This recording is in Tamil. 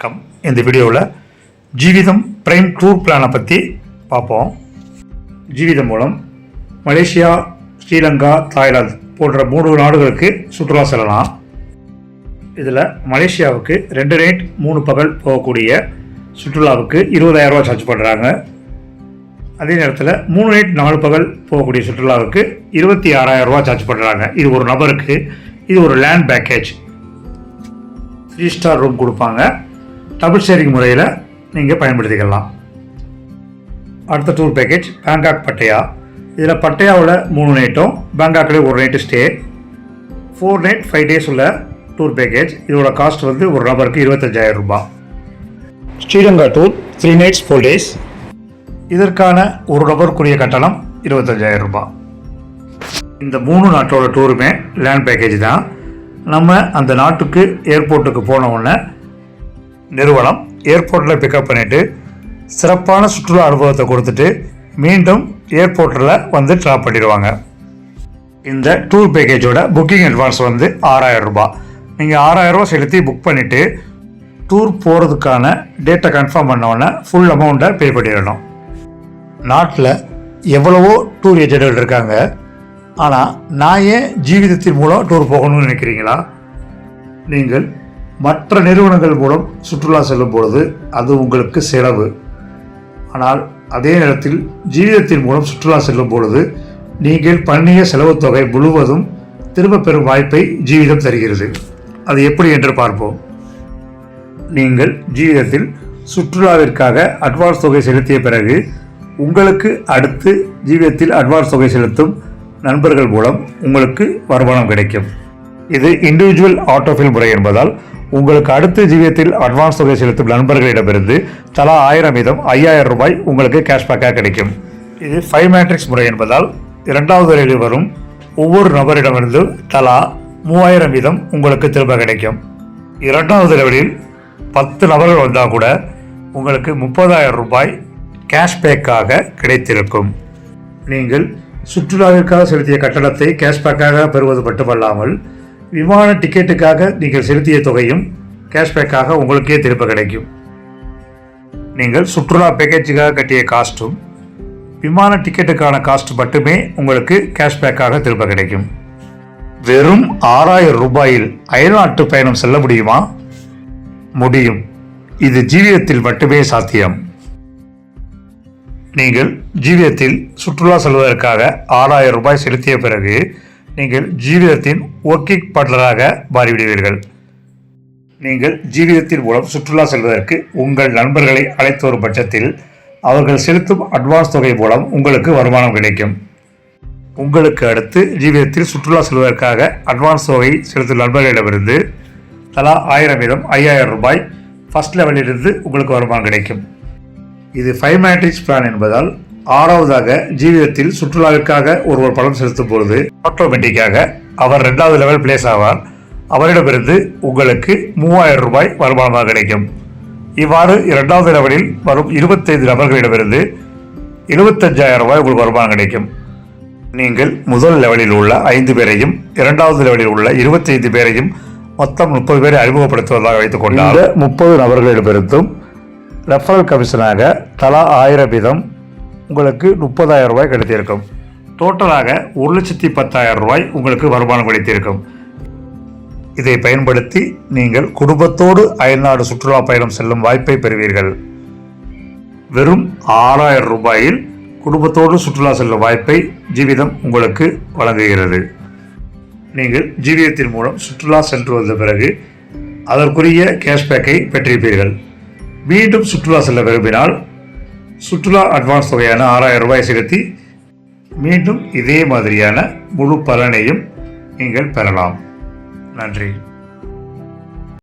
வணக்கம். இந்த வீடியோவில் ஜீவிதம் பிரைம் டூர் பிளானை பற்றி பார்ப்போம். ஜீவிதம் மூலம் மலேசியா, ஸ்ரீலங்கா, தாய்லாந்து போன்ற 3 நாடுகளுக்கு சுற்றுலா செல்லலாம். இதில் மலேசியாவுக்கு 2 நைட் 3 பகல் போகக்கூடிய சுற்றுலாவுக்கு 20,000 ரூபா சார்ஜ் பண்ணுறாங்க. அதே நேரத்தில் 3 நைட் 4 பகல் போகக்கூடிய சுற்றுலாவுக்கு 26,000 ரூபா சார்ஜ் பண்ணுறாங்க. இது ஒரு நபருக்கு. இது ஒரு லேண்ட் பேக்கேஜ். 3 ஸ்டார் ரூம் கொடுப்பாங்க. டபுள் ஷேரிங் முறையில் நீங்கள் பயன்படுத்திக்கலாம். அடுத்த டூர் பேக்கேஜ் பேங்காக் பட்டையா. இதில் பட்டையாவில் 3 நைட்டும் பேங்காக்லேயே 1 நைட்டு ஸ்டே. 4 நைட் 5 டேஸ் உள்ள டூர் பேக்கேஜ். இதோட காஸ்ட் ஒரு நபருக்கு 25,000 ரூபாய். Sri Lanka tour 3 nights 4 days. இதற்கான ஒரு நபருக்குரிய கட்டணம் 25,000 ரூபாய். இந்த 3 நாட்டோட டூருமே லேண்ட் பேக்கேஜ் தான். நம்ம அந்த நாட்டுக்கு ஏர்போர்ட்டுக்கு போன உடனே நிறுவனம் ஏர்போர்ட்டில் பிக்கப் பண்ணிவிட்டு சிறப்பான சுற்றுலா அனுபவத்தை கொடுத்துட்டு மீண்டும் ஏர்போர்ட்டில் ட்ராப் பண்ணிடுவாங்க. இந்த டூர் பேக்கேஜோட புக்கிங் அட்வான்ஸ் 6,000 ரூபாய். நீங்கள் 6,000 ரூபா செலுத்தி புக் பண்ணிவிட்டு டூர் போகிறதுக்கான டேட்டை கன்ஃபார்ம் பண்ணோன்னே ஃபுல் அமௌண்ட்டை பே பண்ணிடணும். நாட்டில் எவ்வளவோ டூர் ஏஜென்ட்கள் இருக்காங்க. ஆனால் நான் ஏன் ஜீவிதத்தின் மூலம் டூர் போகணும்னு நினைக்கிறீங்களா? நீங்கள் மற்ற நிறுவனங்கள் மூலம் சுற்றுலா செல்லும் பொழுது அது உங்களுக்கு செலவு. ஆனால் அதே நேரத்தில் ஜீவிதத்தின் மூலம் சுற்றுலா செல்லும் பொழுது நீங்கள் பண்ணிய செலவு தொகை முழுவதும் திரும்ப பெறும் வாய்ப்பை ஜீவிதம் தருகிறது. அது எப்படி என்று பார்ப்போம். நீங்கள் ஜீவிதத்தில் சுற்றுலாவிற்காக அட்வான்ஸ் தொகை செலுத்திய பிறகு உங்களுக்கு அடுத்து ஜீவிதத்தில் அட்வான்ஸ் தொகை செலுத்தும் நண்பர்கள் மூலம் உங்களுக்கு வருமானம் கிடைக்கும். இது இண்டிவிஜுவல் ஆட்டோஃபில் முறை என்பதால் உங்களுக்கு அடுத்து ஜீவிதத்தில் அட்வான்ஸ் தொகை செலுத்தும் நண்பர்களிடமிருந்து தலா 1000 வீதம் 5,000 ரூபாய் உங்களுக்கு கேஷ்பேக்காக கிடைக்கும். இது 5 மேட்ரிக்ஸ் முறை என்பதால் 2வது நிலையில் வரும் ஒவ்வொரு நபரிடமிருந்து தலா 3,000 வீதம் உங்களுக்கு திரும்ப கிடைக்கும். 2வது லெவலில் 10 நபர்கள் வந்தால் கூட உங்களுக்கு 30,000 ரூபாய் கேஷ்பேக்காக கிடைத்திருக்கும். நீங்கள் சுற்றுலாவிற்காக செலுத்திய கட்டணத்தை கேஷ்பேக்காக பெறுவது மட்டுமல்லாமல் விமான டிக்கெட்டுக்காக நீங்கள் செலுத்திய தொகையும் கேஷ்பேக்காக உங்களுக்கே திரும்ப கிடைக்கும். நீங்கள் சுற்றுலா பேக்கேஜுக்காக கட்டிய காஸ்ட்டும் விமான டிக்கெட்டுக்கான காஸ்ட் மட்டுமே உங்களுக்கு கேஷ்பேக்காக திரும்ப கிடைக்கும். வெறும் 6,000 ரூபாயில் அயல்நாட்டு பயணம் செல்ல முடியுமா? முடியும். இது ஜீவிதத்தில் மட்டுமே சாத்தியம். நீங்கள் ஜீவிதத்தில் சுற்றுலா செல்வதற்காக 6,000 ரூபாய் செலுத்திய பிறகு நீங்கள் ஜீவிதத்தின் ஒர்க்கிங் பார்ட்னராக மாறிவிடுவீர்கள். நீங்கள் ஜீவிதத்தின் மூலம் சுற்றுலா செல்வதற்கு உங்கள் நண்பர்களை அழைத்து வரும் பட்சத்தில் அவர்கள் செலுத்தும் அட்வான்ஸ் தொகை மூலம் உங்களுக்கு வருமானம் கிடைக்கும். உங்களுக்கு அடுத்து ஜீவிதத்தில் சுற்றுலா செல்வதற்காக அட்வான்ஸ் தொகை செலுத்தும் நண்பர்களிடமிருந்து தலா 1000 வீதம் 5,000 ரூபாய் ஃபர்ஸ்ட் லெவலிலிருந்து உங்களுக்கு வருமானம் கிடைக்கும். இது 5 மேட்ரிக்ஸ் பிளான் என்பதால் 6வதாக ஜீவிதத்தில் சுற்றுலாவிற்காக ஒருவர் பணம் செலுத்தும் பொழுது ஆட்டோமேட்டிக்காக அவர் 2வது லெவல் பிளேஸ் ஆவார். அவரிடமிருந்து உங்களுக்கு 3,000 ரூபாய் வருமானமாக கிடைக்கும். இவ்வாறு 2வது லெவலில் வரும் 25 நபர்களிடமிருந்து 75,000 ரூபாய் உங்களுக்கு வருமானம் கிடைக்கும். நீங்கள் முதல் லெவலில் உள்ள 5 பேரையும் 2வது லெவலில் உள்ள 25 பேரையும் மொத்தம் 30 பேரை அறிமுகப்படுத்துவதாக வைத்துக் கொண்டால் 30 நபர்களிடமிருந்தும் ரெஃபரல் கமிஷனாக தலா 1000 வீதம் உங்களுக்கு 30,000 ரூபாய் கிடைத்திருக்கும். டோட்டலாக 1,10,000 ரூபாய் உங்களுக்கு வருமானம் கிடைத்திருக்கும். இதை பயன்படுத்தி நீங்கள் குடும்பத்தோடு அயல்நாடு சுற்றுலா பயணம் செல்லும் வாய்ப்பை பெறுவீர்கள். வெறும் 6,000 ரூபாயில் குடும்பத்தோடு சுற்றுலா செல்லும் வாய்ப்பை ஜீவிதம் உங்களுக்கு வழங்குகிறது. நீங்கள் ஜீவிதத்தின் மூலம் சுற்றுலா சென்று வந்த பிறகு அதற்குரிய கேஷ்பேக்கை பெற்றிருப்பீர்கள். மீண்டும் சுற்றுலா செல்ல விரும்பினால் சுற்றுலா அட்வான்ஸ் தொகையான 6,000 ரூபாய் செலுத்தி மீண்டும் இதே மாதிரியான முழு பலனையும் நீங்கள் பெறலாம். நன்றி.